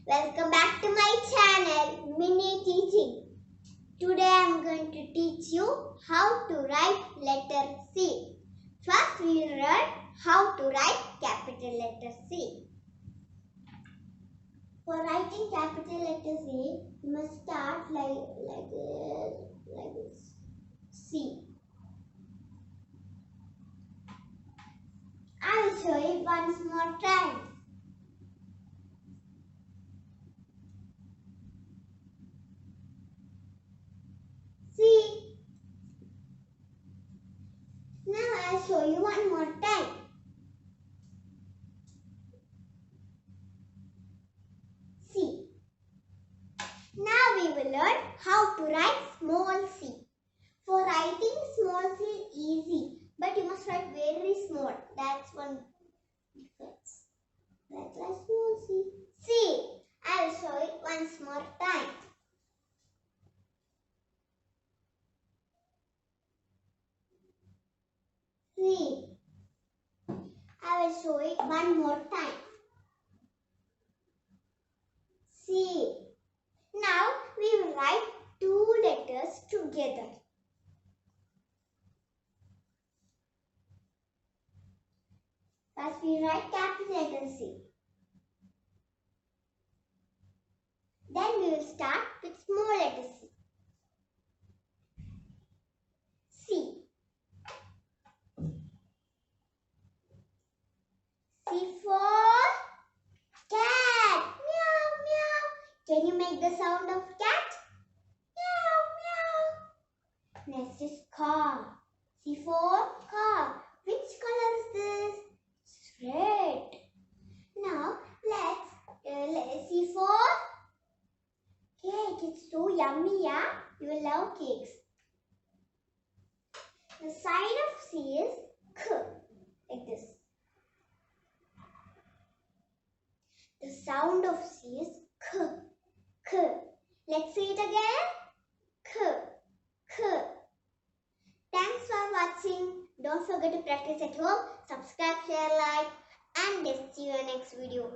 Welcome back to my channel, Mini Teaching. Today I am going to teach you how to write letter C. First we will learn how to write capital letter C. For writing capital letter C, you must start like this. C. I will show you once more time. C. Now I will show you one more time. C. Now we will learn how to write small c. For writing small c is easy, but you must write very small. That's one difference. Let's write small c. C. I will show it once more time. C. I will show it one more time. C. Now we will write two letters together. First we write capital letter C. Then we will start with small letter c. C. C for cat. Meow, meow. Can you make the sound of cat? Meow, meow. Next is car. C for car. Which color is this? It's red. Now let's C for cake. It's so yummy, yeah? You will love cakes. The sign of C is K, like this. The sound of C is K, K. Let's say it again. K, K. Thanks for watching. Don't forget to practice at home. Subscribe, share, like, and see you in the next video.